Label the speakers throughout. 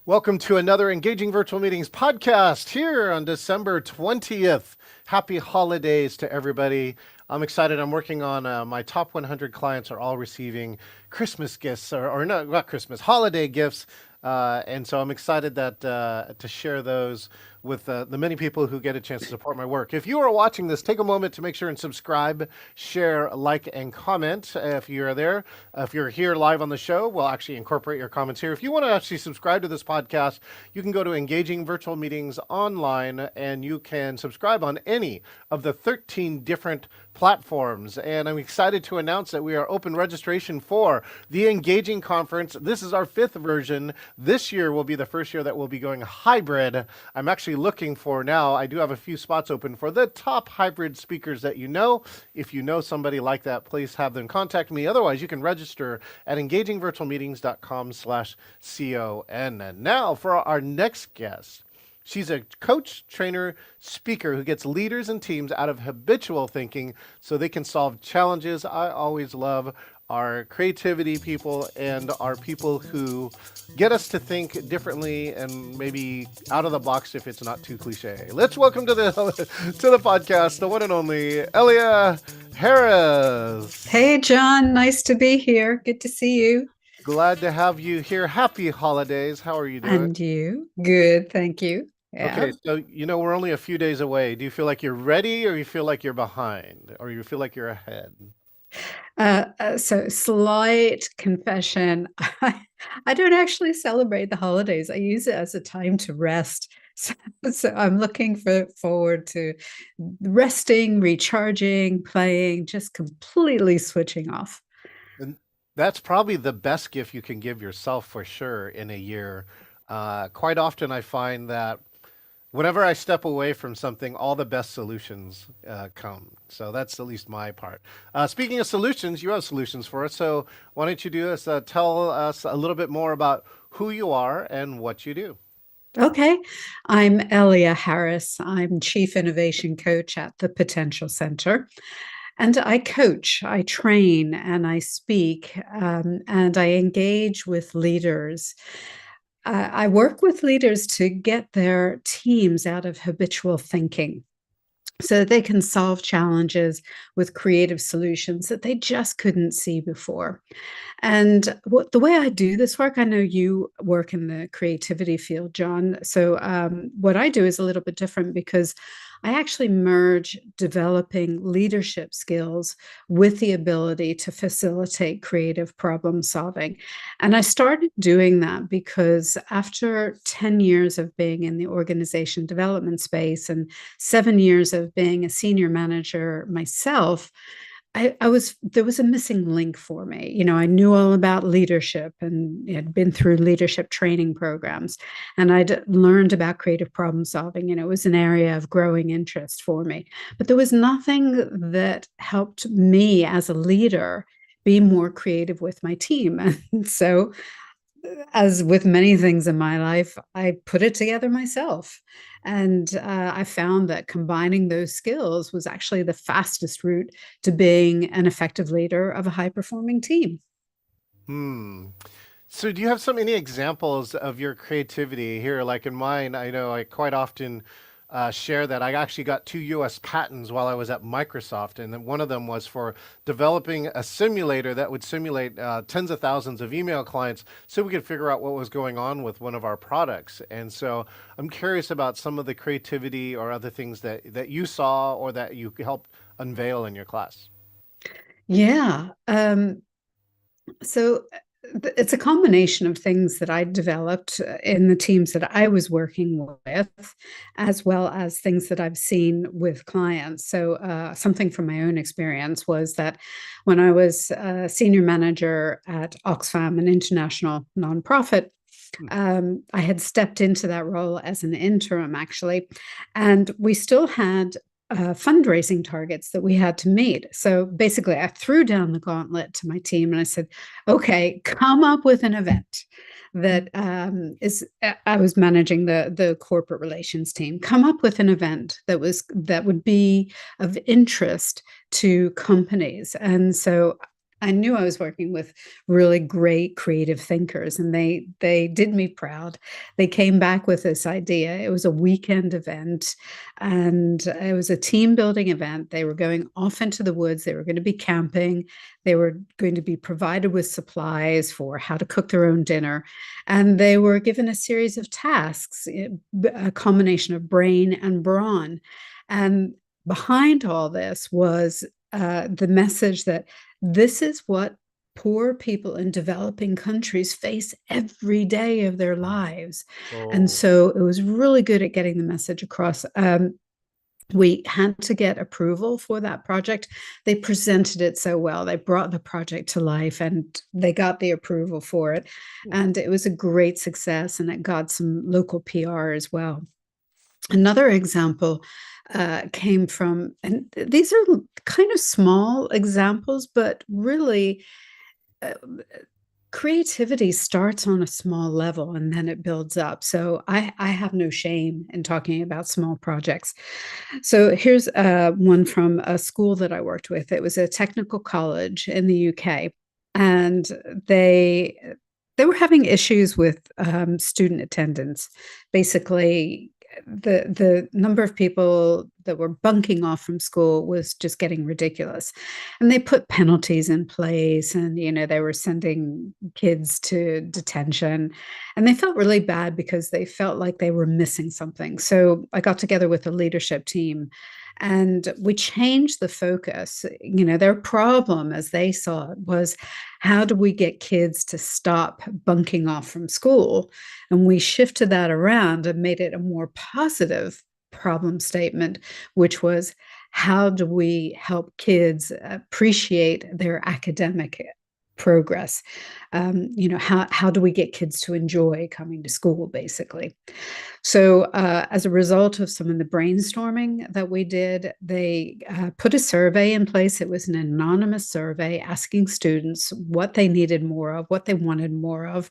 Speaker 1: Welcome to another Engaging Virtual Meetings podcast here on December 20th. Happy holidays to everybody. I'm excited. I'm working on my top 100 clients are all receiving Christmas gifts or not Christmas, holiday gifts. And so I'm excited that to share those with the many people who get a chance to support my work. If you are watching this, take a moment to make sure and subscribe, share, like, and comment if you're there. If you're here live on the show, we'll actually incorporate your comments here. If you want to actually subscribe to this podcast, you can go to Engaging Virtual Meetings online and you can subscribe on any of the 13 different platforms. And I'm excited to announce that we are open registration for the Engaging Conference. This is our 5th version. This year will be the first year that we'll be going hybrid. I'm actually looking for now, I do have a few spots open for the top hybrid speakers that you know. If you know somebody like that, please have them contact me. Otherwise, you can register at engagingvirtualmeetings.com/CON. And now for our next guest. She's a coach, trainer, speaker who gets leaders and teams out of habitual thinking so they can solve challenges. I always love our creativity people and our people who get us to think differently and maybe out of the box if it's not too cliche. Let's welcome to the podcast, the one and only Ellia Harris.
Speaker 2: Hey, John. Nice to be here. Good to see you.
Speaker 1: Glad to have you here. Happy holidays. How are you doing?
Speaker 2: And you? Good. Thank you. Yeah.
Speaker 1: Okay, so we're only a few days away. Do you feel like you're ready or you feel like you're behind or you feel like you're ahead?
Speaker 2: So slight confession, I don't actually celebrate the holidays. I use it as a time to rest. So I'm looking forward to resting, recharging, playing, just completely switching off.
Speaker 1: And that's probably the best gift you can give yourself for sure in a year. Quite often I find that whenever I step away from something, all the best solutions come. So that's at least my part. Speaking of solutions, you have solutions for us. So why don't you do this? Tell us a little bit more about who you are and what you do.
Speaker 2: Okay. I'm Ellia Harris. I'm Chief Innovation Coach at the Potential Center. And I coach, I train, and I speak, and I engage with leaders. I work with leaders to get their teams out of habitual thinking so that they can solve challenges with creative solutions that they just couldn't see before. And the way I do this work, I know you work in the creativity field, John. So what I do is a little bit different because I actually merge developing leadership skills with the ability to facilitate creative problem solving. And I started doing that because after 10 years of being in the organization development space and 7 years of being a senior manager myself, there was a missing link for me. I knew all about leadership and had been through leadership training programs, and I'd learned about creative problem solving. It was an area of growing interest for me, but there was nothing that helped me as a leader be more creative with my team. And so, as with many things in my life, I put it together myself. And I found that combining those skills was actually the fastest route to being an effective leader of a high-performing team.
Speaker 1: So do you have any examples of your creativity here? Like in mine, I know I quite often share that I actually got 2 US patents while I was at Microsoft. And then one of them was for developing a simulator that would simulate tens of thousands of email clients so we could figure out what was going on with one of our products. And so I'm curious about some of the creativity or other things that you saw or that you helped unveil in your class.
Speaker 2: Yeah. So it's a combination of things that I developed in the teams that I was working with, as well as things that I've seen with clients. So something from my own experience was that when I was a senior manager at Oxfam, an international nonprofit, I had stepped into that role as an interim, actually, and we still had fundraising targets that we had to meet. So basically, I threw down the gauntlet to my team and I said, okay, come up with an event that I was managing the corporate relations team. Come up with an event that would be of interest to companies. And so I knew I was working with really great creative thinkers, and they did me proud. They came back with this idea. It was a weekend event, and it was a team building event. They were going off into the woods. They were going to be camping. They were going to be provided with supplies for how to cook their own dinner, and they were given a series of tasks, a combination of brain and brawn. And behind all this was the message that this is what poor people in developing countries face every day of their lives. And
Speaker 1: Oh,
Speaker 2: so it was really good at getting the message across. We had to get approval for that project. They presented it so well. They brought the project to life and they got the approval for it. And it was a great success, and it got some local PR as well. Another example came from, and these are kind of small examples, but really uh, creativity starts on a small level and then it builds up. So I have no shame in talking about small projects. So here's one from a school that I worked with. It was a technical college in the UK, and they were having issues with student attendance. Basically, the number of people that were bunking off from school was just getting ridiculous, and they put penalties in place, and they were sending kids to detention, and they felt really bad because they felt like they were missing something. So I got together with the leadership team and we changed the focus. Their problem, as they saw it, was how do we get kids to stop bunking off from school? And we shifted that around and made it a more positive problem statement, which was how do we help kids appreciate their academic progress? How do we get kids to enjoy coming to school, basically? So, as a result of some of the brainstorming that we did, they put a survey in place. It was an anonymous survey asking students what they needed more of, what they wanted more of.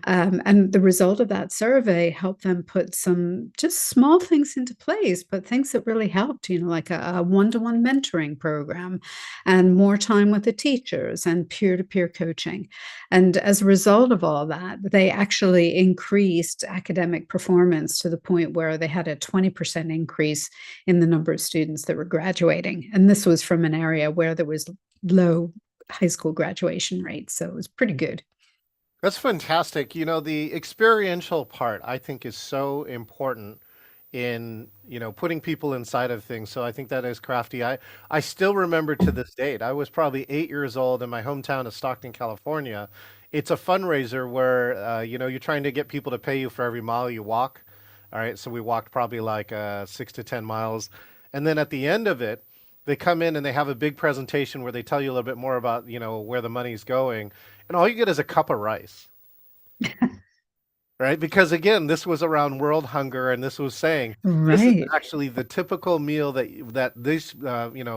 Speaker 1: mhm.
Speaker 2: And the result of that survey helped them put some just small things into place, but things that really helped, like a one-to-one mentoring program and more time with the teachers and peer-to-peer coaching. And as a result of all that, they actually increased academic performance to the point where they had a 20% increase in the number of students that were graduating. And this was from an area where there was low high school graduation rates. So it was pretty good.
Speaker 1: That's fantastic. The experiential part I think is so important in, putting people inside of things. So I think that is crafty. I still remember to this date. I was probably 8 years old in my hometown of Stockton, California. It's a fundraiser where, you're trying to get people to pay you for every mile you walk. All right. So we walked probably like 6 to 10 miles. And then at the end of it, they come in and they have a big presentation where they tell you a little bit more about, where the money's going. And all you get is a cup of rice, right? Because again, this was around world hunger, and this was saying this is
Speaker 2: Right.
Speaker 1: actually the typical meal that these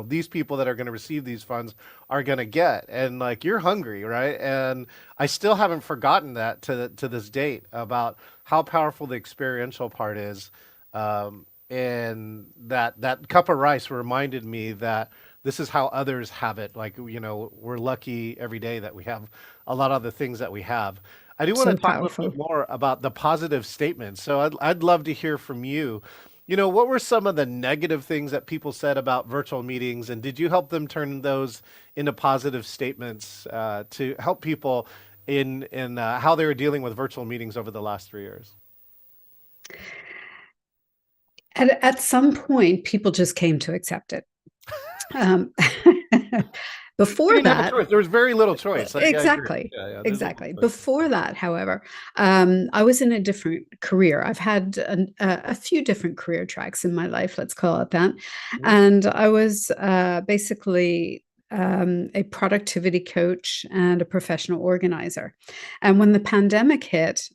Speaker 1: these people that are going to receive these funds are going to get, and like you're hungry, right? And I still haven't forgotten that to this date about how powerful the experiential part is, and that cup of rice reminded me that this is how others have it. Like, we're lucky every day that we have a lot of the things that we have. I do want to
Speaker 2: So
Speaker 1: talk a little
Speaker 2: powerful.
Speaker 1: bit more about the positive statements. So I'd love to hear from you. What were some of the negative things that people said about virtual meetings, and did you help them turn those into positive statements to help people in how they were dealing with virtual meetings over the last 3 years?
Speaker 2: At some point, people just came to accept it. Um,
Speaker 1: You
Speaker 2: before
Speaker 1: didn't have a
Speaker 2: that,
Speaker 1: choice. There was very little choice. I agree.
Speaker 2: exactly.
Speaker 1: Yeah, yeah. There's little
Speaker 2: Exactly.
Speaker 1: choice.
Speaker 2: Before that, however, I was in a different career. I've had a few different career tracks in my life, let's call it that.
Speaker 1: Mhm.
Speaker 2: And I was basically a productivity coach and a professional organizer. And when the pandemic hit,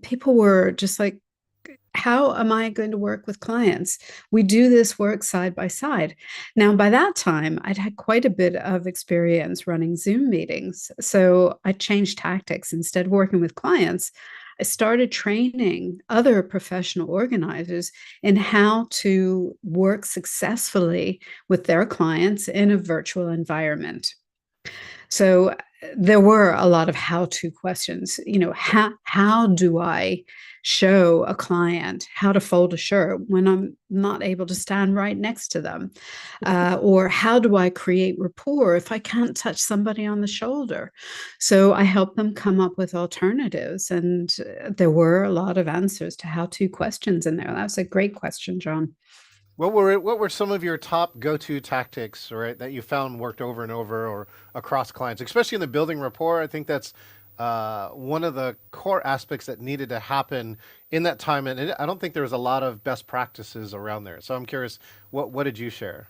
Speaker 2: people were just like, how am I going to work with clients? We do this work side by side. Now, by that time, I'd had quite a bit of experience running Zoom meetings. So I changed tactics. Instead of working with clients, I started training other professional organizers in how to work successfully with their clients in a virtual environment. So there were a lot of how-to questions. How do I show a client how to fold a shirt when I'm not able to stand right next to them? Or how do I create rapport if I can't touch somebody on the shoulder? So I helped them come up with alternatives, and there were a lot of answers to how-to questions in there. That was a great question, John.
Speaker 1: What were some of your top go-to tactics, right, that you found worked over and over or across clients, especially in the building rapport? I think that's one of the core aspects that needed to happen in that time, and I don't think there was a lot of best practices around there. So I'm curious, what did you share?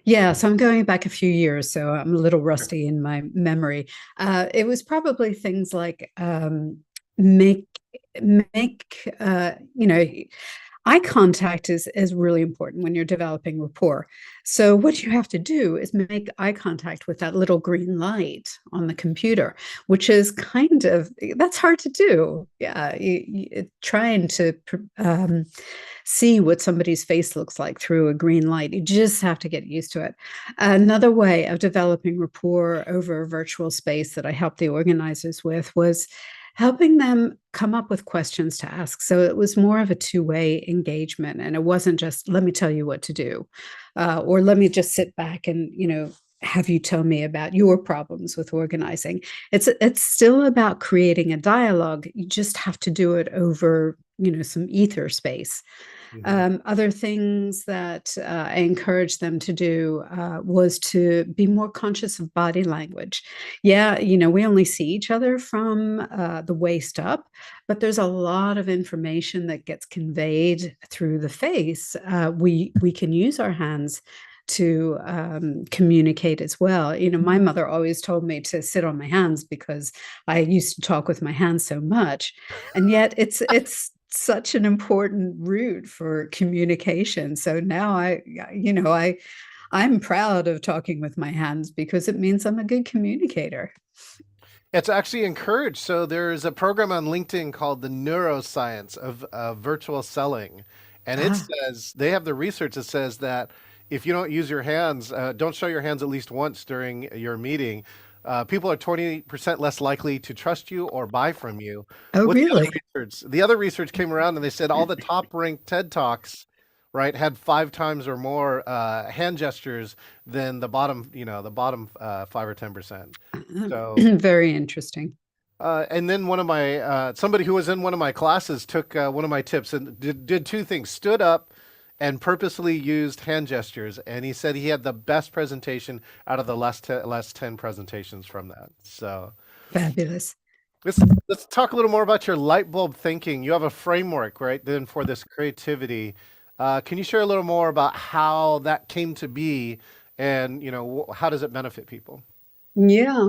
Speaker 2: Yeah, so I'm going back a few years, so I'm a little rusty in my memory. It was probably things like make make eye contact is really important when you're developing rapport. So what you have to do is make eye contact with that little green light on the computer, which is kind of that's hard to do. Yeah, trying to see what somebody's face looks like through a green light. You just have to get used to it. Another way of developing rapport over a virtual space that I helped the organizers with was helping them come up with questions to ask. So it was more of a two-way engagement, and it wasn't just let me tell you what to do, or let me just sit back and have you tell me about your problems with organizing. It's still about creating a dialogue. You just have to do it over some ether space.
Speaker 1: Hmm.
Speaker 2: Other things that I encouraged them to do was to be more conscious of body language. Yeah, we only see each other from the waist up, but there's a lot of information that gets conveyed through the face. We can use our hands to communicate as well. My mother always told me to sit on my hands because I used to talk with my hands so much, and yet it's such an important route for communication. So now I'm proud of talking with my hands because it means I'm a good communicator.
Speaker 1: It's actually encouraged. So there's a program on LinkedIn called the Neuroscience of Virtual Selling, and it
Speaker 2: Ah,
Speaker 1: says they have the research that says that if you don't use your hands, don't show your hands at least once during your meeting, people are 20% less likely to trust you or buy from you.
Speaker 2: oh,
Speaker 1: What the other
Speaker 2: really?
Speaker 1: research? The other research came around and they said all the top ranked TED Talks, right, had 5 times or more hand gestures than the bottom 5 or 10%. So
Speaker 2: Very interesting.
Speaker 1: and then one of my somebody who was in one of my classes took one of my tips and did two things: stood up and purposely used hand gestures. And he said he had the best presentation out of the last 10 presentations from that. So
Speaker 2: Fabulous.
Speaker 1: let's let's talk a little more about your light bulb thinking. You have a framework, right? Then for this creativity, can you share a little more about how that came to be, and how does it benefit people?
Speaker 2: Yeah.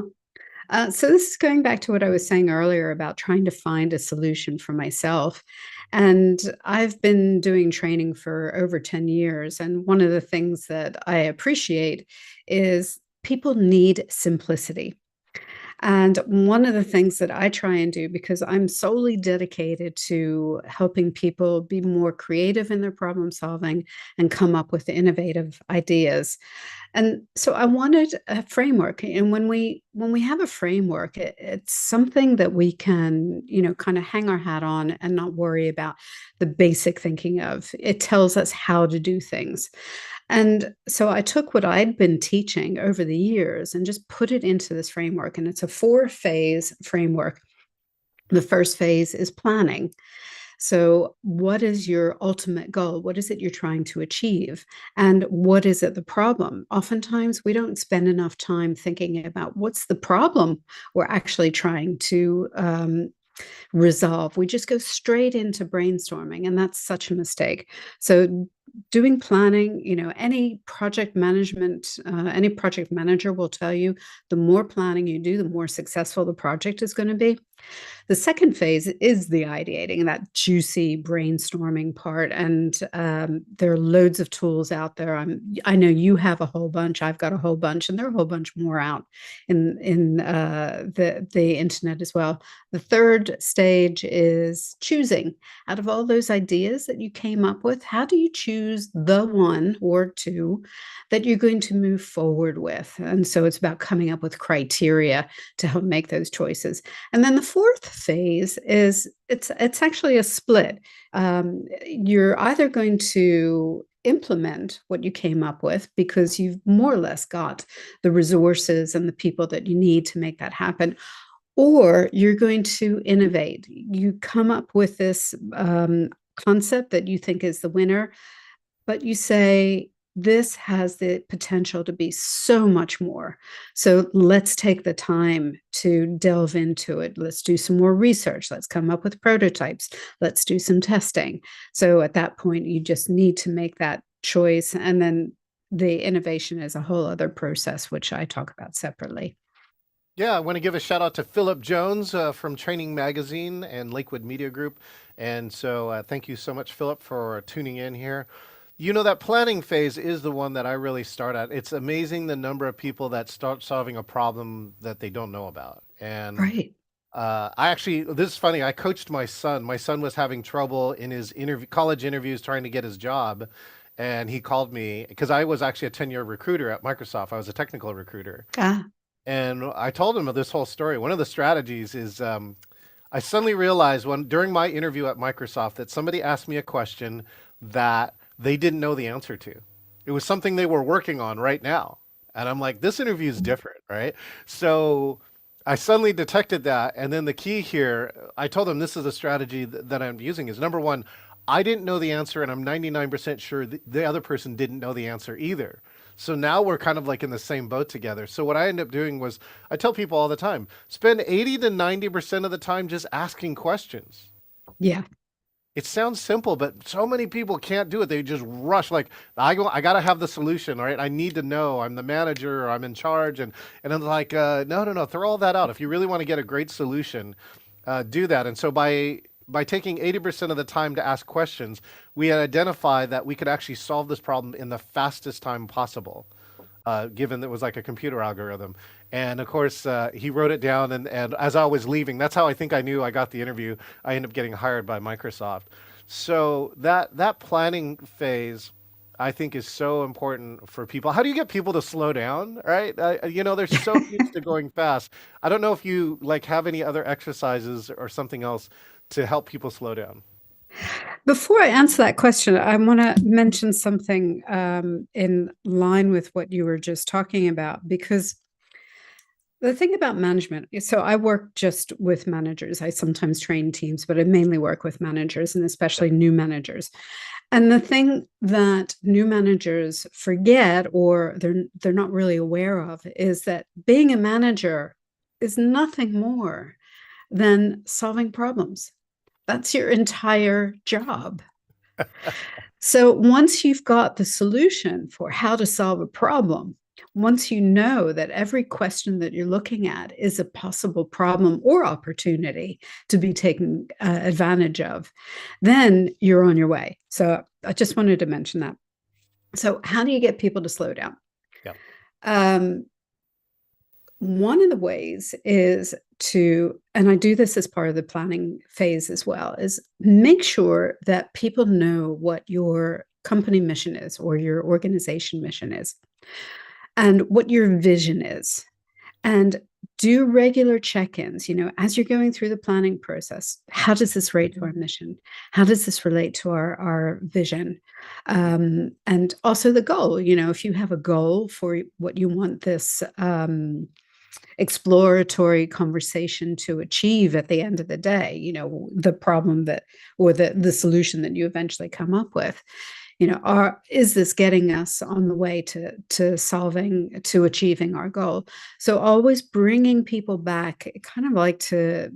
Speaker 2: So this is going back to what I was saying earlier about trying to find a solution for myself. And I've been doing training for over 10 years. And one of the things that I appreciate is people need simplicity. And one of the things that I try and do, because I'm solely dedicated to helping people be more creative in their problem solving and come up with innovative ideas, and so I wanted a framework. And when we have a framework, it's something that we can, kind of hang our hat on and not worry about the basic thinking of. It tells us how to do things. And so I took what I'd been teaching over the years and just put it into this framework. And it's a four-phase framework. The first phase is planning. So, what is your ultimate goal? What is it you're trying to achieve? And what is it the problem? Oftentimes, we don't spend enough time thinking about what's the problem we're actually trying to resolve. We just go straight into brainstorming, and that's such a mistake. So, doing planning, any project manager will tell you the more planning you do, the more successful the project is going to be. The second phase is the ideating, that juicy brainstorming part, and there are loads of tools out there. I know you have a whole bunch. I've got a whole bunch, and there are a whole bunch more out in the internet as well. The third stage is choosing. Out of all those ideas that you came up with, how do you choose choose the one or two that you're going to move forward with. And so it's about coming up with criteria to help make those choices. And then the fourth phase is it's actually a split. You're either going to implement what you came up with because you've more or less got the resources and the people that you need to make that happen, or you're going to innovate. You come up with this concept that you think is the winner, but you say, this has the potential to be so much more. So let's take the time to delve into it. Let's do some more research. Let's come up with prototypes. Let's do some testing. So at that point, you just need to make that choice. And then the innovation is a whole other process, which I talk about separately.
Speaker 1: Yeah, I want to give a shout out to Philip Jones from Training Magazine and Lakewood Media Group. And so thank you so much, Philip, for tuning in here. You know, that planning phase is the one that I really start at. It's amazing the number of people that start solving a problem that they don't know about. And
Speaker 2: Right.
Speaker 1: I actually, this is funny. I coached my son. My son was having trouble in his college interviews trying to get his job. And he called me because I was actually a 10-year recruiter at Microsoft. I was a technical recruiter.
Speaker 2: Ah,
Speaker 1: And I told him of this whole story. One of the strategies is I suddenly realized during my interview at Microsoft that somebody asked me a question that they didn't know the answer to. It was something they were working on right now. And I'm like, this interview is different, right? So I suddenly detected that. And then the key here, I told them this is a strategy that I'm using is number one, I didn't know the answer, and I'm 99% sure the other person didn't know the answer either. So now we're kind of like in the same boat together. So what I end up doing was I tell people all the time, spend 80 to 90% of the time just asking questions.
Speaker 2: yeah.
Speaker 1: It sounds simple, but so many people can't do it. They just rush like I got to have the solution, right? I need to know. I'm the manager, or I'm in charge, and I'm like, no, throw all that out. If you really want to get a great solution, do that. And so by taking 80% of the time to ask questions, we had identified that we could actually solve this problem in the fastest time possible, given that it was like a computer algorithm. And of course, he wrote it down. And as I was leaving, that's how I think I knew I got the interview. I ended up getting hired by Microsoft. So that planning phase, I think, is so important for people. How do you get people to slow down, right? You know, they're so used to going fast. I don't know if you like have any other exercises or something else to help people slow down.
Speaker 2: Before I answer that question, I want to mention something in line with what you were just talking about, because the thing about management, so I work just with managers. I sometimes train teams, but I mainly work with managers and especially new managers. And the thing that new managers forget, or they're not really aware of, is that being a manager is nothing more than solving problems. That's your entire job. So once you've got the solution for how to solve a problem, once you know that every question that you're looking at is a possible problem or opportunity to be taken advantage of, then you're on your way. So I just wanted to mention that. So how do you get people to slow down?
Speaker 1: Yeah.
Speaker 2: One of the ways is to, and I do this as part of the planning phase as well, is make sure that people know what your company mission is or your organization mission is and what your vision is. And do regular check-ins, as you're going through the planning process. How does this relate to our mission? How does this relate to our vision? And also the goal, if you have a goal for what you want this exploratory conversation to achieve at the end of the day, the problem that, or the solution that you eventually come up with, is this getting us on the way to achieving our goal? So always bringing people back, kind of like to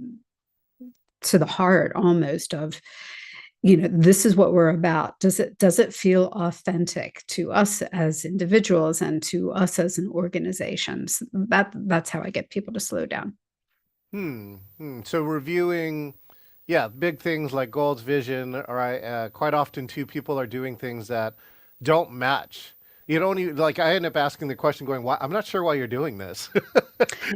Speaker 2: the heart almost of, this is what we're about. Does it feel authentic to us as individuals and to us as an organization? That's how I get people to slow down.
Speaker 1: So reviewing, yeah, big things like goals, vision, all right. Quite often too, people are doing things that don't match. You don't even like, I end up asking the question going, why? I'm not sure why you're doing this.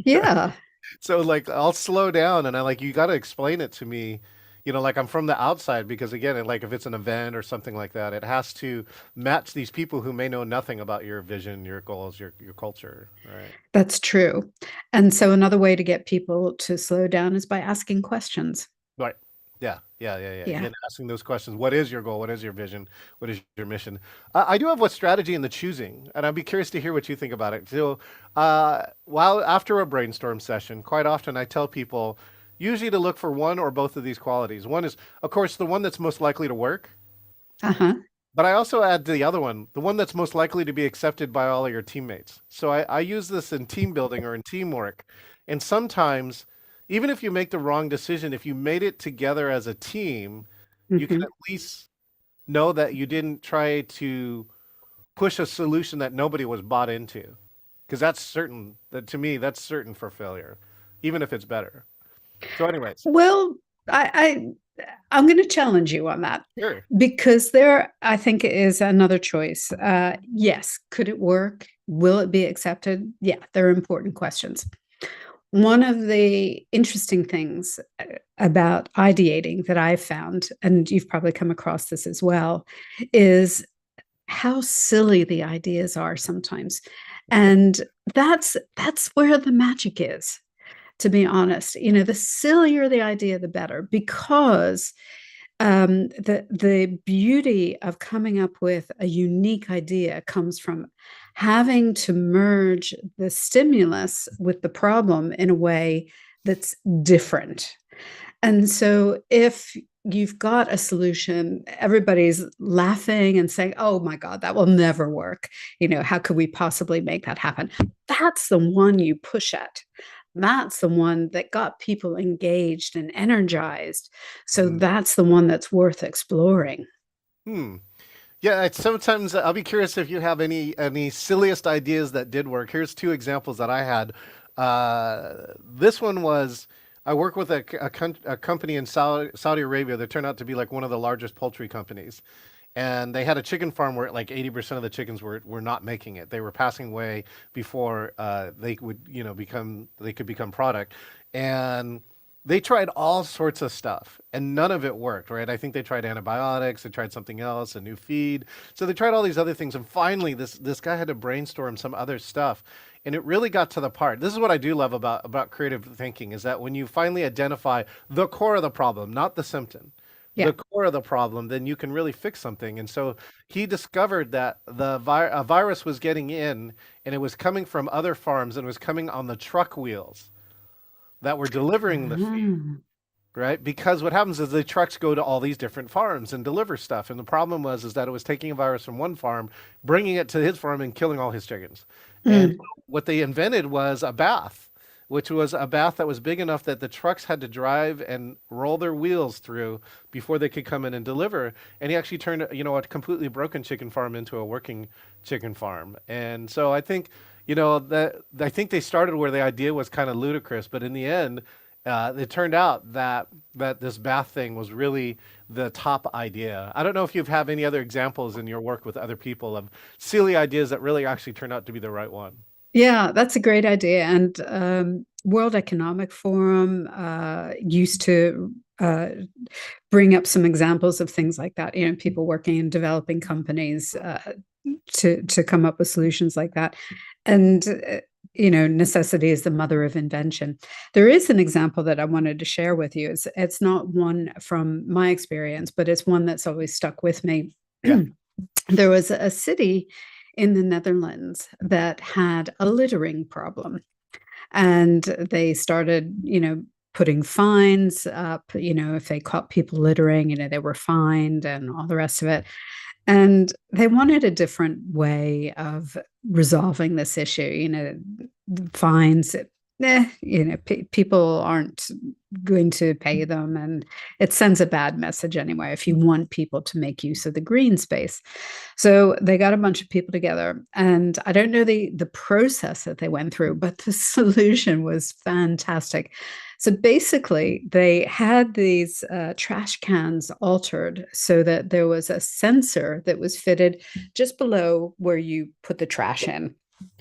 Speaker 2: Yeah.
Speaker 1: So like, I'll slow down and I like, you got to explain it to me. like I'm from the outside because again, like if it's an event or something like that, it has to match these people who may know nothing about your vision, your goals, your culture, right?
Speaker 2: That's true. And so another way to get people to slow down is by asking questions.
Speaker 1: Right. Yeah. Yeah. Yeah. Yeah.
Speaker 2: Yeah.
Speaker 1: Again, asking those questions. What is your goal? What is your vision? What is your mission? I do have a strategy in the choosing, and I'd be curious to hear what you think about it. So, while after a brainstorm session, quite often I tell people usually to look for one or both of these qualities. One is, of course, the one that's most likely to work.
Speaker 2: Uh-huh.
Speaker 1: But I also add the other one, the one that's most likely to be accepted by all of your teammates. So I use this in team building or in teamwork. And sometimes, even if you make the wrong decision, if you made it together as a team, you can
Speaker 2: Hmm.
Speaker 1: at least know that you didn't try to push a solution that nobody was bought into. Because that's certain, that to me, that's certain for failure, even if it's better. So, anyways,
Speaker 2: Well, I'm going to challenge you on that
Speaker 1: sure.
Speaker 2: because there, I think, is another choice. Yes, could it work? Will it be accepted? Yeah, they're important questions. One of the interesting things about ideating that I've found, and you've probably come across this as well, is how silly the ideas are sometimes. And that's where the magic is, to be honest. The sillier the idea, the better, because the beauty of coming up with a unique idea comes from having to merge the stimulus with the problem in a way that's different. And so if you've got a solution, everybody's laughing and saying, "Oh my God, that will never work. How could we possibly make that happen?" That's the one you push at. That's the one that got people engaged and energized. So
Speaker 1: Mm.
Speaker 2: that's the one that's worth exploring.
Speaker 1: Hmm. Yeah, sometimes I'll be curious if you have any silliest ideas that did work. Here's two examples that I had. This one was I work with a company in Saudi Arabia that turned out to be like one of the largest poultry companies, and they had a chicken farm where like 80% of the chickens were not making it. They were passing away before they would they could become product, and they tried all sorts of stuff and none of it worked, right? I think they tried antibiotics, they tried something else, a new feed. So they tried all these other things. And finally, this guy had to brainstorm some other stuff. And it really got to the part. This is what I do love about creative thinking is that when you finally identify the core of the problem, not the symptom,
Speaker 2: Yeah.
Speaker 1: the core of the problem, then you can really fix something. And so he discovered that a virus was getting in and it was coming from other farms and it was coming on the truck wheels that were delivering the feed,
Speaker 2: Ah.
Speaker 1: right? Because what happens is the trucks go to all these different farms and deliver stuff. And the problem was is that it was taking a virus from one farm, bringing it to his farm and killing all his chickens. And
Speaker 2: Mm.
Speaker 1: what they invented was a bath, which was a bath that was big enough that the trucks had to drive and roll their wheels through before they could come in and deliver. And he actually turned, a completely broken chicken farm into a working chicken farm. And so I think, that I think they started where the idea was kind of ludicrous, but in the end, it turned out that this bath thing was really the top idea. I don't know if you have any other examples in your work with other people of silly ideas that really actually turned out to be the right one.
Speaker 2: Yeah, that's a great idea. And World Economic Forum used to bring up some examples of things like that. People working in developing companies to come up with solutions like that. And necessity is the mother of invention. There is an example that I wanted to share with you. It's not one from my experience, but it's one that's always stuck with me.
Speaker 1: Yeah.
Speaker 2: There was a city in the Netherlands that had a littering problem, and they started, putting fines up. If they caught people littering, they were fined and all the rest of it. And they wanted a different way of resolving this issue. Fines, people aren't going to pay them, and it sends a bad message anyway if you want people to make use of the green space. So they got a bunch of people together, and I don't know the process that they went through, but the solution was fantastic. So basically, they had these trash cans altered so that there was a sensor that was fitted just below where you put the trash in.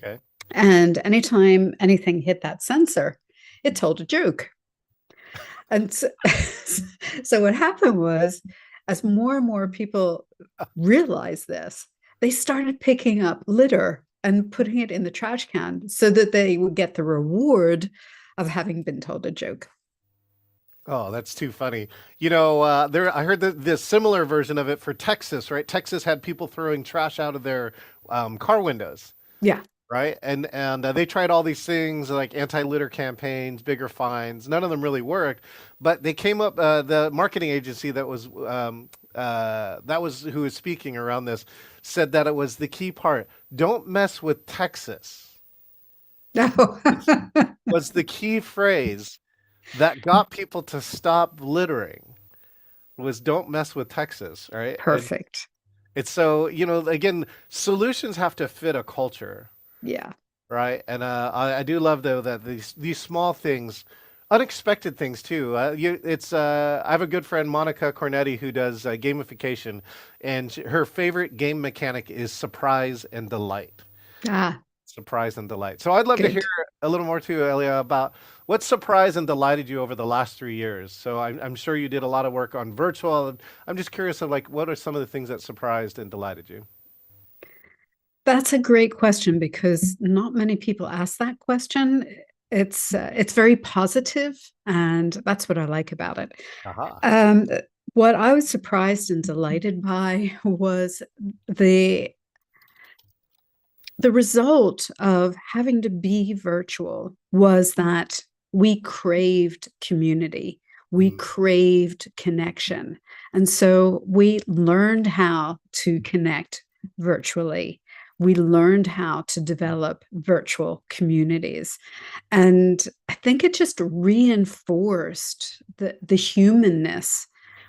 Speaker 1: Okay.
Speaker 2: And anytime anything hit that sensor, it told a joke. And so, so what happened was, as more and more people realized this, they started picking up litter and putting it in the trash can so that they would get the reward of having been told a joke.
Speaker 1: Oh, that's too funny. There I heard the similar version of it for Texas, right? Texas had people throwing trash out of their car windows,
Speaker 2: Yeah.
Speaker 1: right? And they tried all these things like anti-litter campaigns, bigger fines. None of them really worked, but they came up. The marketing agency that was who was speaking around this said that it was the key part. Don't mess with Texas
Speaker 2: No.
Speaker 1: was the key phrase that got people to stop littering. Was don't mess with Texas, right? And
Speaker 2: Perfect.
Speaker 1: it's so, again, solutions have to fit a culture,
Speaker 2: Yeah.
Speaker 1: right? And I do love though that these small things, unexpected things too. I have a good friend, Monica Cornetti, who does gamification, and her favorite game mechanic is surprise and delight.
Speaker 2: Ah,
Speaker 1: Surprise and delight. So I'd love to hear
Speaker 2: good.
Speaker 1: a little more too, Elia, about what surprised and delighted you over the last 3 years. So I'm sure you did a lot of work on virtual. And I'm just curious of like, what are some of the things that surprised and delighted you?
Speaker 2: That's a great question because not many people ask that question. It's very positive, and that's what I like about it.
Speaker 1: Aha.
Speaker 2: Um, what I was surprised and delighted by was the the result of having to be virtual was that we craved community. We
Speaker 1: Mm.
Speaker 2: craved connection. And so we learned how to connect virtually. We learned how to develop virtual communities. And I think it just reinforced the humanness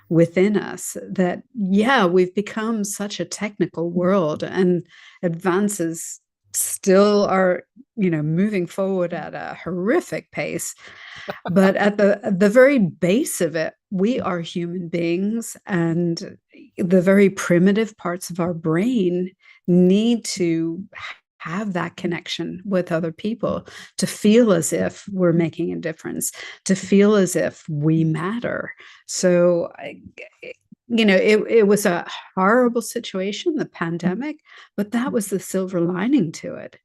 Speaker 2: within us that, yeah, we've become such a technical world and advances still are, moving forward at a horrific pace. But at the very base of it, we are human beings, and the very primitive parts of our brain need to have that connection with other people, to feel as if we're making a difference, to feel as if we matter. So, it was a horrible situation, the pandemic, but that was the silver lining to it.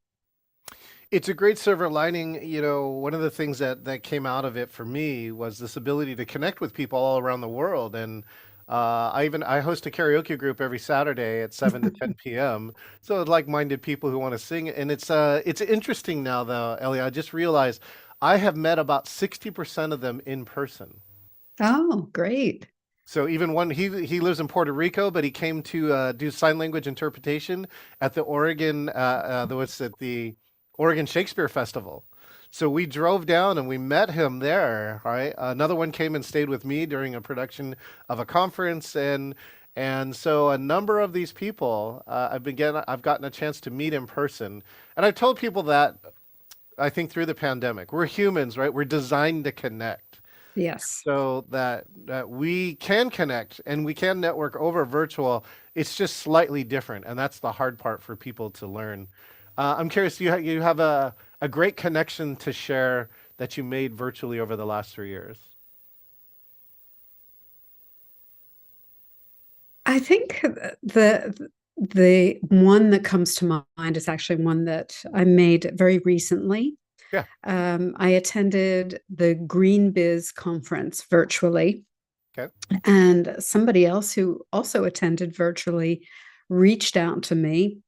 Speaker 1: It's a great silver lining. One of the things that came out of it for me was this ability to connect with people all around the world. And I host a karaoke group every Saturday at 7 to 10 p.m. So like-minded people who want to sing. And it's interesting now though, Ellie. I just realized I have met about 60% of them in person.
Speaker 2: Oh, great.
Speaker 1: So even one he lives in Puerto Rico, but he came to do sign language interpretation at the what's it, the Oregon Shakespeare Festival. So we drove down and we met him there. Right, another one came and stayed with me during a production of a conference, and so a number of these people I've gotten a chance to meet in person, and I've told people that I think through the pandemic, we're humans, right? We're designed to connect
Speaker 2: Yes.
Speaker 1: so that we can connect and we can network over virtual. It's just slightly different, and that's the hard part for people to learn. I'm curious, you have a great connection to share that you made virtually over the last 3 years.
Speaker 2: I think the one that comes to mind is actually one that I made very recently.
Speaker 1: Yeah.
Speaker 2: I attended the Green Biz conference virtually,
Speaker 1: Okay.
Speaker 2: and somebody else who also attended virtually reached out to me.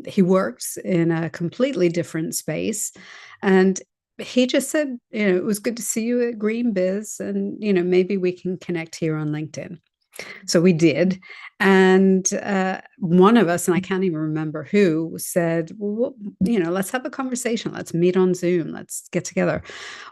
Speaker 2: He works in a completely different space, and he just said, it was good to see you at Green Biz, and maybe we can connect here on LinkedIn. So we did. And one of us, and I can't even remember who, said, well, let's have a conversation. Let's meet on Zoom. Let's get together.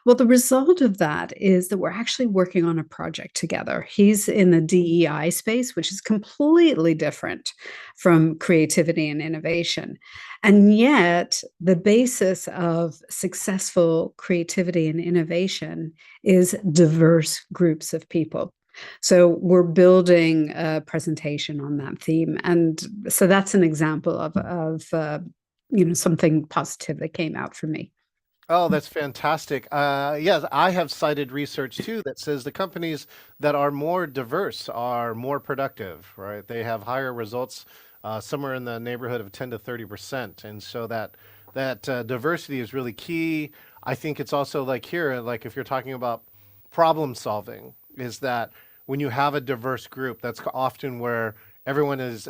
Speaker 2: Well, the result of that is that we're actually working on a project together. He's in the DEI space, which is completely different from creativity and innovation. And yet, the basis of successful creativity and innovation is diverse groups of people. So we're building a presentation on that theme, and so that's an example of something positive that came out for me.
Speaker 1: Oh, that's fantastic. Yes, I have cited research too that says the companies that are more diverse are more productive, right? They have higher results, somewhere in the neighborhood of 10 to 30%. And so that diversity is really key. I think it's also like here, like if you're talking about problem solving, is that when you have a diverse group, that's often where everyone is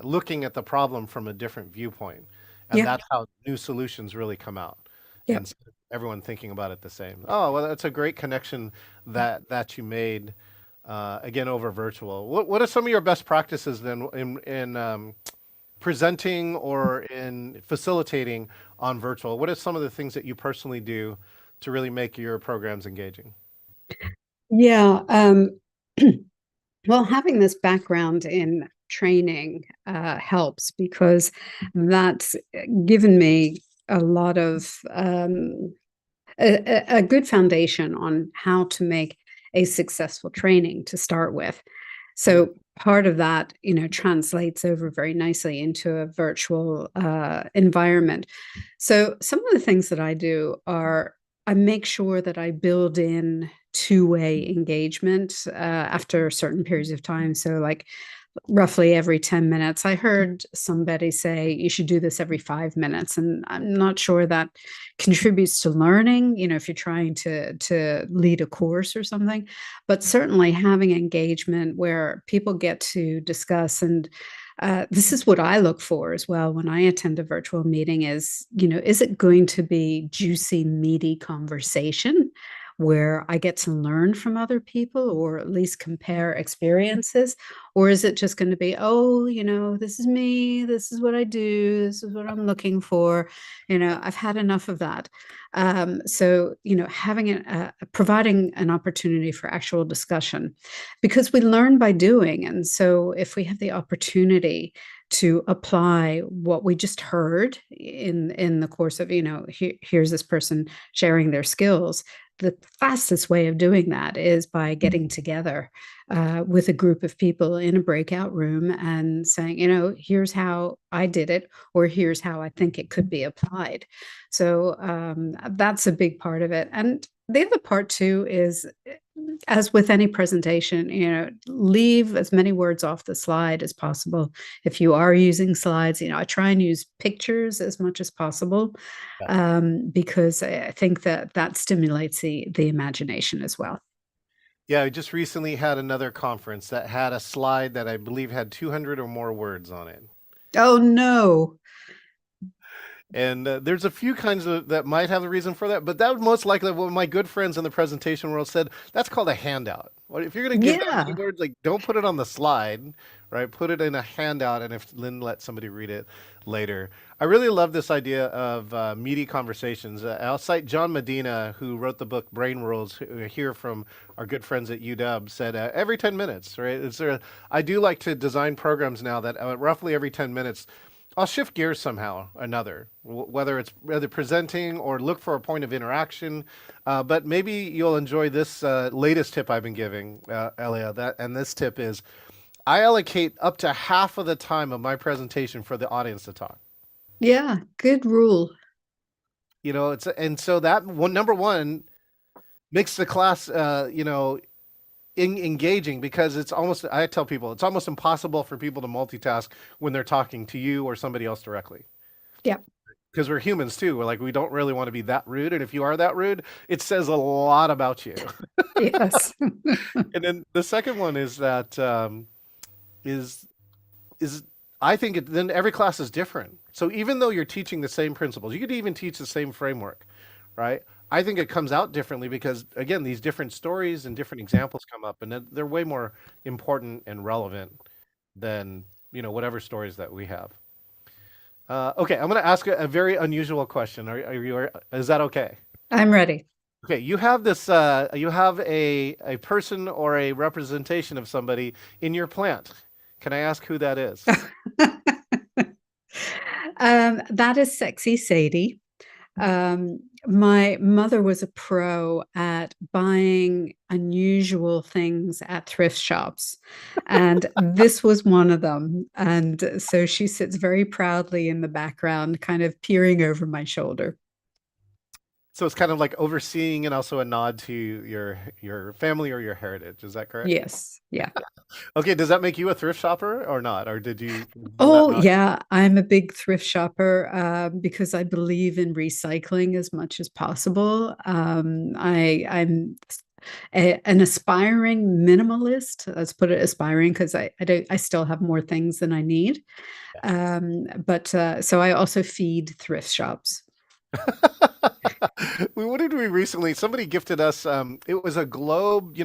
Speaker 1: looking at the problem from a different viewpoint, and
Speaker 2: Yeah,
Speaker 1: that's how new solutions really come out
Speaker 2: yeah.
Speaker 1: and everyone thinking about it the same. Oh, well, that's a great connection that you made again over virtual. What are some of your best practices then in presenting or in facilitating on virtual? What are some of the things that you personally do to really make your programs engaging?
Speaker 2: Yeah. Well, having this background in training helps because that's given me a lot of a good foundation on how to make a successful training to start with.
Speaker 1: Mm,
Speaker 2: So part of that, translates over very nicely into a virtual environment. So some of the things that I do are I make sure that I build in two-way engagement after certain periods of time. So like roughly every 10 minutes. I heard somebody say you should do this every 5 minutes, and I'm not sure that contributes to learning, if you're trying to lead a course or something, but certainly having engagement where people get to discuss. And this is what I look for as well when I attend a virtual meeting is it going to be juicy, meaty conversation where I get to learn from other people or at least compare experiences? Or is it just going to be, oh, this is me, this is what I do, this is what I'm looking for. I've had enough of that. So, having providing an opportunity for actual discussion, because we learn by doing. And so if we have the opportunity to apply what we just heard in the course of, here's this person sharing their skills, the fastest way of doing that is by getting together with a group of people in a breakout room and saying, here's how I did it, or here's how I think it could be applied. So that's a big part of it. And the other part too is, as with any presentation, leave as many words off the slide as possible. If you are using slides, I try and use pictures as much as possible,
Speaker 1: yeah.
Speaker 2: because I think that that stimulates the imagination as well.
Speaker 1: Yeah, I just recently had another conference that had a slide that I believe had 200 or more words on it.
Speaker 2: Oh no.
Speaker 1: And there's a few kinds of that might have a reason for that, but that would most likely what my good friends in the presentation world said. That's called a handout. What if you're going to give that many
Speaker 2: Yeah.
Speaker 1: words? Like, don't put it on the slide, right? Put it in a handout, and if then let somebody read it later. I really love this idea of meaty conversations. I'll cite John Medina, who wrote the book Brain Rules. Who hear from our good friends at UW, said every 10 minutes, right? I do like to design programs now that roughly every 10 minutes I'll shift gears somehow or another, whether it's rather presenting or look for a point of interaction. But maybe you'll enjoy this latest tip I've been giving, Elia. And this tip is I allocate up to half of the time of my presentation for the audience to talk.
Speaker 2: Yeah, good rule.
Speaker 1: And so that one number one makes the class, engaging because I tell people it's almost impossible for people to multitask when they're talking to you or somebody else directly.
Speaker 2: Yeah.
Speaker 1: Because we're humans too. We're like, we don't really want to be that rude. And if you are that rude, it says a lot about you.
Speaker 2: Yes.
Speaker 1: And then the second one is that, is, is I think then every class is different. So even though you're teaching the same principles, you could even teach the same framework, right? I think it comes out differently because again, these different stories and different examples come up, and they're way more important and relevant than whatever stories that we have. Okay, I'm going to ask a very unusual question. Is that okay?
Speaker 2: I'm ready.
Speaker 1: Okay, you have this. You have a person or a representation of somebody in your plant. Can I ask who that is?
Speaker 2: That is sexy Sadie. My mother was a pro at buying unusual things at thrift shops, and this was one of them. And so she sits very proudly in the background, kind of peering over my shoulder.
Speaker 1: So it's kind of like overseeing and also a nod to your family or your heritage. Is that correct?
Speaker 2: Yes. Yeah.
Speaker 1: Okay, does that make you a thrift shopper or not? Or was that
Speaker 2: Oh,
Speaker 1: not?
Speaker 2: yeah. I'm a big thrift shopper because I believe in recycling as much as possible. I'm an aspiring minimalist. Let's put it aspiring because I still have more things than I need. But so I also feed thrift shops.
Speaker 1: What did we recently? Somebody gifted us. It was a globe.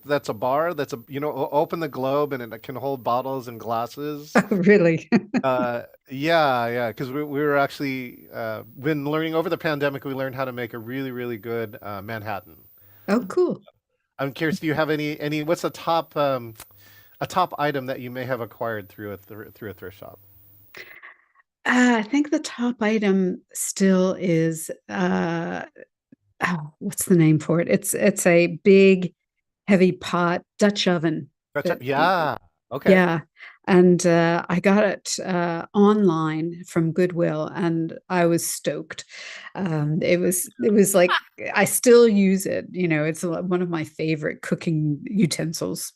Speaker 1: That's a bar. That's open the globe and it can hold bottles and glasses.
Speaker 2: Really?
Speaker 1: Yeah, yeah. Because we were actually been learning over the pandemic. We learned how to make a really really good Manhattan.
Speaker 2: Oh, cool.
Speaker 1: I'm curious. Do you have any? What's a top item that you may have acquired through through a thrift shop?
Speaker 2: I think the top item still is oh, what's the name for it? It's a big, heavy pot Dutch oven. That
Speaker 1: Yeah. Okay.
Speaker 2: Yeah, and I got it online from Goodwill, and I was stoked. It was like I still use it. It's one of my favorite cooking utensils.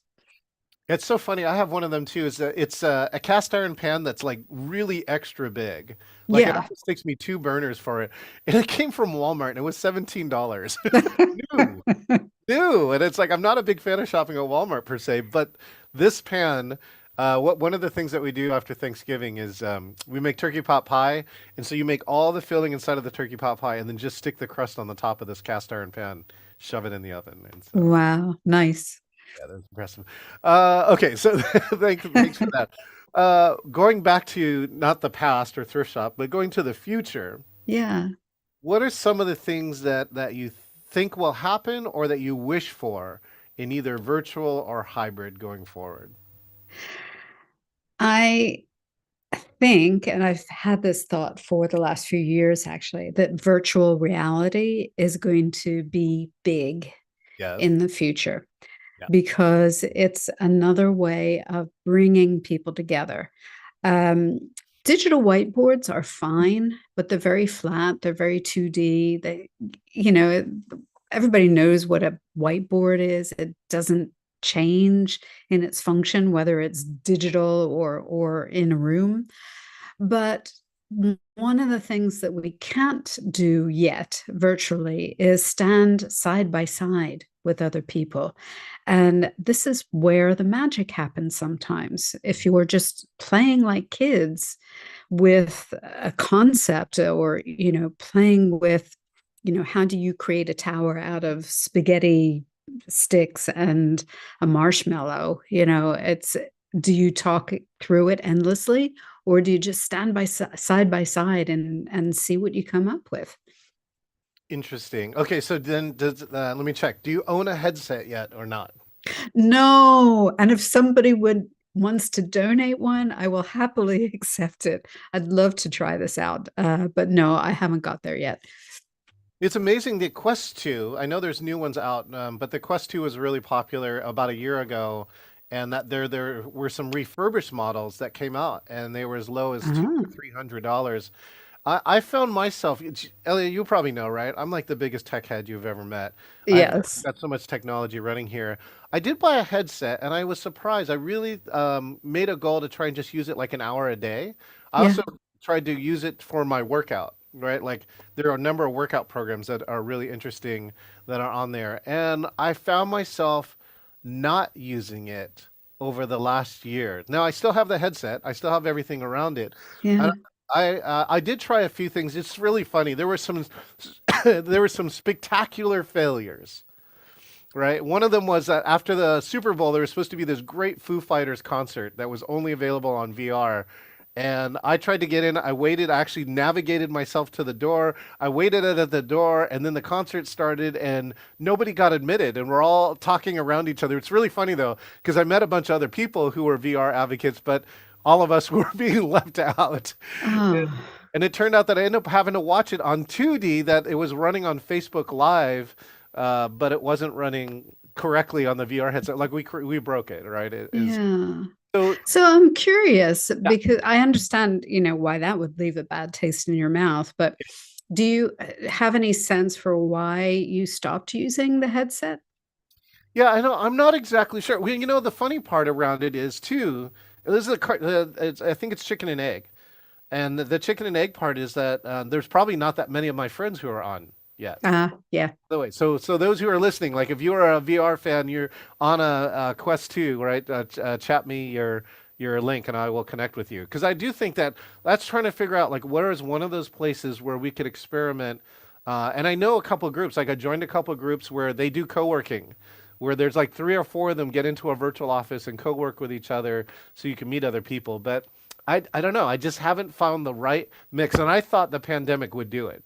Speaker 1: It's so funny. I have one of them too. It's a cast iron pan that's like really extra big. Like it
Speaker 2: Yeah.
Speaker 1: almost takes me two burners for it. And it came from Walmart and it was $17. New, new. And it's like I'm not a big fan of shopping at Walmart per se, but this pan, one of the things that we do after Thanksgiving is we make turkey pot pie, and so you make all the filling inside of the turkey pot pie, and then just stick the crust on the top of this cast iron pan, shove it in the oven, and so.
Speaker 2: Wow, nice.
Speaker 1: Yeah, that's impressive. Okay, so thanks for that. Going back to not the past or thrift shop, but going to the future,
Speaker 2: Yeah.
Speaker 1: what are some of the things that you think will happen or that you wish for in either virtual or hybrid going forward?
Speaker 2: I think, and I've had this thought for the last few years actually, that virtual reality is going to be big
Speaker 1: Yes.
Speaker 2: in the future
Speaker 1: Yeah.
Speaker 2: because it's another way of bringing people together. Um, Digital whiteboards are fine, but they're very flat, they're very 2D. You know, everybody knows what a whiteboard is. It doesn't change in its function, whether it's digital or in a room. But one of the things that we can't do yet virtually is stand side by side with other people. And this is where the magic happens sometimes. If you are just playing like kids with a concept or, playing with, how do you create a tower out of spaghetti sticks and a marshmallow? Do you talk through it endlessly, or do you just stand side by side and see what you come up with?
Speaker 1: Interesting. Okay, so then let me check. Do you own a headset yet or not?
Speaker 2: No, and if somebody would wants to donate one, I will happily accept it. I'd love to try this out, but no, I haven't got there yet.
Speaker 1: It's amazing the Quest 2. I know there's new ones out, but the Quest 2 was really popular about a year ago, and that there were some refurbished models that came out, and they were as low as two
Speaker 2: Ah,
Speaker 1: or $300. I found myself, Elliot, you probably know, right? I'm like the biggest tech head you've ever met. I've
Speaker 2: yes.
Speaker 1: got so much technology running here. I did buy a headset, and I was surprised. I really made a goal to try and just use it like an hour a day. I
Speaker 2: Yeah.
Speaker 1: also tried to use it for my workout, right? Like there are a number of workout programs that are really interesting that are on there, and I found myself not using it over the last year. Now I still have the headset. I still have everything around it.
Speaker 2: Yeah.
Speaker 1: And I did try a few things. It's really funny. There were some there were some spectacular failures, right? One of them was that after the Super Bowl, there was supposed to be this great Foo Fighters concert that was only available on VR. And I tried to get in. I waited. I actually navigated myself to the door. I waited at the door, and then the concert started, and nobody got admitted. And we're all talking around each other. It's really funny though, because I met a bunch of other people who were VR advocates, but all of us were being left out.
Speaker 2: Oh,
Speaker 1: And it turned out that I ended up having to watch it on 2D, that it was running on Facebook Live, but it wasn't running correctly on the VR headset. Like we broke it, right? It is
Speaker 2: yeah.
Speaker 1: so.
Speaker 2: So I'm curious
Speaker 1: Yeah.
Speaker 2: because I understand, why that would leave a bad taste in your mouth, but Do you have any sense for why you stopped using the headset?
Speaker 1: Yeah, I know. I'm not exactly sure. Well, the funny part around it is too. This is I think it's chicken and egg, and the chicken and egg part is that there's probably not that many of my friends who are on yet.
Speaker 2: Yeah.
Speaker 1: By the way, so those who are listening, like if you are a VR fan, you're on a Quest 2, right? Chat me your link, and I will connect with you. Because I do think that that's trying to figure out like where is one of those places where we could experiment. And I know a couple of groups. Like I joined a couple of groups where they do co-working, where there's like three or four of them get into a virtual office and co-work with each other, so you can meet other people. But I don't know. I just haven't found the right mix, and I thought the pandemic would do it.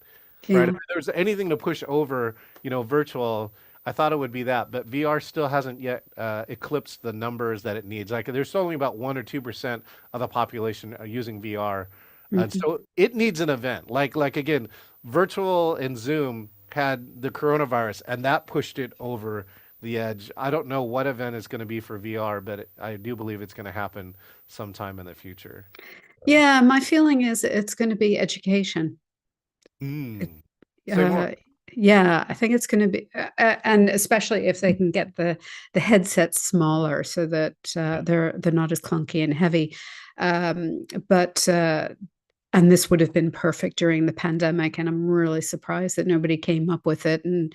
Speaker 1: Right. If
Speaker 2: Yeah.
Speaker 1: there's anything to push over, virtual, I thought it would be that, but VR still hasn't yet eclipsed the numbers that it needs. Like there's only about 1 or 2% of the population using VR, and
Speaker 2: Mhm.
Speaker 1: so it needs an event. Like again, virtual and Zoom had the coronavirus, and that pushed it over the edge. I don't know what event is going to be for VR, but I do believe it's going to happen sometime in the future. So,
Speaker 2: Yeah, my feeling is it's gonna be education. It
Speaker 1: mm. Say more.
Speaker 2: uh, yeah, I think it's gonna be and especially if they can get the headsets smaller so that, they're not as clunky and heavy. But, and this would have been perfect during the pandemic, and I'm really surprised that nobody came up with it and,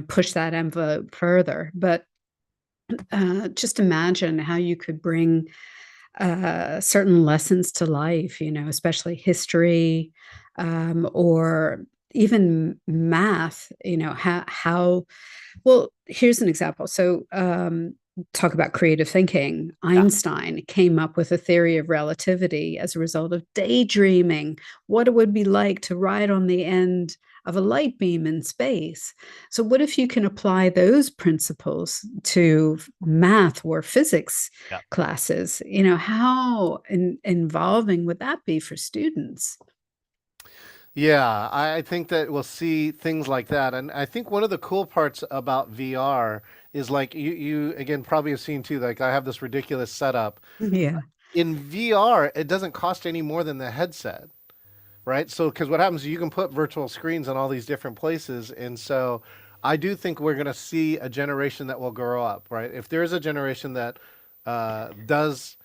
Speaker 2: pushed that envelope further. But, just imagine how you could bring certain lessons to life, especially history, or even math, well, here's an example. So, talk about creative thinking.
Speaker 1: Yeah.
Speaker 2: Einstein came up with a theory of relativity as a result of daydreaming what it would be like to ride on the end of a light beam in space. So, what if you can apply those principles to math or physics
Speaker 1: Yeah.
Speaker 2: classes? How involving would that be for students?
Speaker 1: Yeah, I think that we'll see things like that. And I think one of the cool parts about VR is like you again probably have seen too, like I have this ridiculous setup.
Speaker 2: Yeah.
Speaker 1: In VR, it doesn't cost any more than the headset, right? So because what happens is you can put virtual screens on all these different places. And so I do think we're gonna see a generation that will grow up, right? If there's a generation that does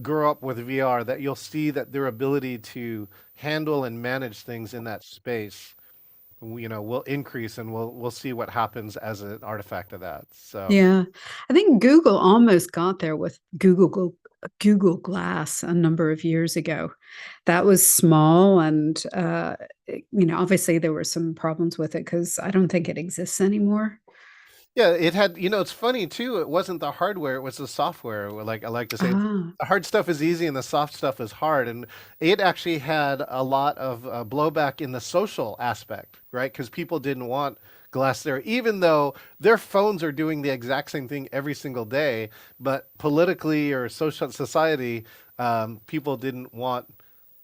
Speaker 1: grow up with VR, that you'll see that their ability to handle and manage things in that space, will increase, and we'll see what happens as an artifact of that. So
Speaker 2: Yeah. I think Google almost got there with Google Glass a number of years ago. That was small and, obviously there were some problems with it because I don't think it exists anymore.
Speaker 1: yeah, it had, it's funny too. It wasn't the hardware; it was the software. Like I like to say,
Speaker 2: Ah,
Speaker 1: the hard stuff is easy and the soft stuff is hard. And it actually had a lot of blowback in the social aspect, right? Because people didn't want glass there, even though their phones are doing the exact same thing every single day. But politically or social society, people didn't want.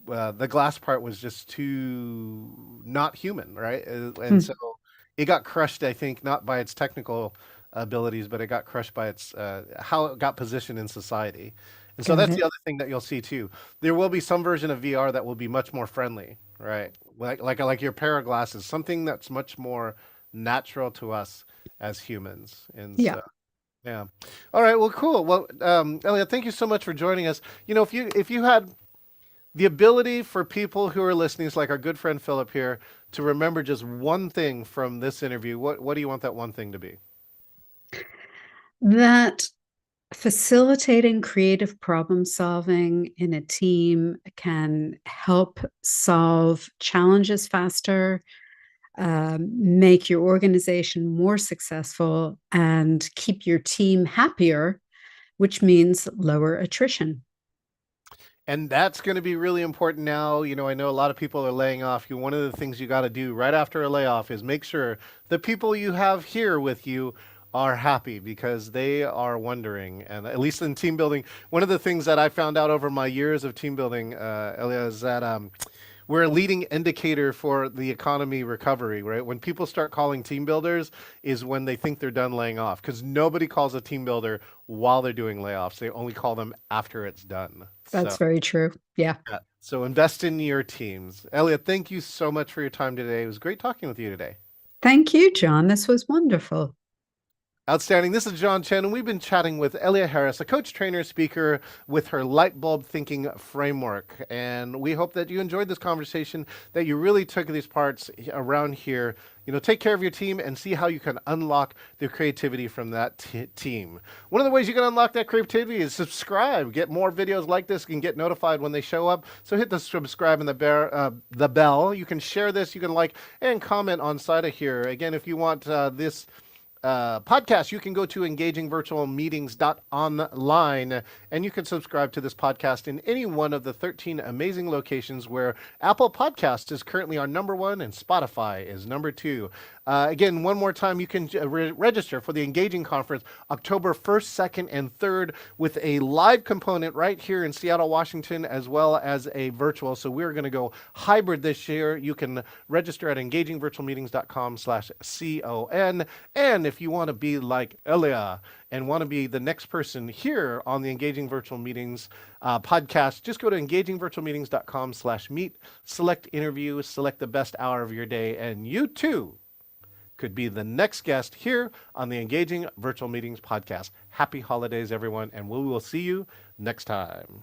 Speaker 1: The glass part was just too not human, right? And so
Speaker 2: hmm,
Speaker 1: it got crushed, I think, not by its technical abilities, but it got crushed by its how it got positioned in society. And so
Speaker 2: got
Speaker 1: that's the
Speaker 2: it.
Speaker 1: other thing that you'll see too. There will be some version of VR that will be much more friendly, right? Like your pair of glasses, something that's much more natural to us as humans. And
Speaker 2: Yeah.
Speaker 1: so yeah. All right. Well, cool. Well, Elliot, thank you so much for joining us. If you had the ability for people who are listening, it's like our good friend Philip here, to remember just one thing from this interview, what do you want that one thing to be?
Speaker 2: That facilitating creative problem solving in a team can help solve challenges faster, make your organization more successful, and keep your team happier, which means lower attrition.
Speaker 1: And that's going to be really important now. I know a lot of people are laying off. One of the things you got to do right after a layoff is make sure the people you have here with you are happy, because they are wondering. And at least in team building, one of the things that I found out over my years of team building, Elia, is that we're a leading indicator for the economy recovery, right? When people start calling team builders is when they think they're done laying off, because nobody calls a team builder while they're doing layoffs. They only call them after it's done.
Speaker 2: That's
Speaker 1: So
Speaker 2: very true. Yeah.
Speaker 1: yeah. So invest in your teams. Ellia, thank you so much for your time today. It was great talking with you today.
Speaker 2: Thank you, John. This was wonderful.
Speaker 1: Outstanding. This is John Chen, and we've been chatting with Ellia Harris, a coach, trainer, speaker with her light bulb thinking framework. And we hope that you enjoyed this conversation, that you really took these parts around here. Take care of your team and see how you can unlock the creativity from that team. One of the ways you can unlock that creativity is subscribe. Get more videos like this and get notified when they show up. So hit the subscribe and the bell. You can share this, you can like and comment on side of here. Again, if you want this podcast, you can go to engagingvirtualmeetings.online and you can subscribe to this podcast in any one of the 13 amazing locations where Apple Podcasts is currently our number one and Spotify is number two. Again, one more time, you can register for the Engaging Conference October 1st, 2nd, and 3rd with a live component right here in Seattle, Washington, as well as a virtual. So we're going to go hybrid this year. You can register at engagingvirtualmeetings.com/CON. And if you want to be like Ellia and want to be the next person here on the Engaging Virtual Meetings podcast, just go to engagingvirtualmeetings.com/meet, select interview, select the best hour of your day, and you too could be the next guest here on the Engaging Virtual Meetings podcast. Happy holidays, everyone, and we will see you next time.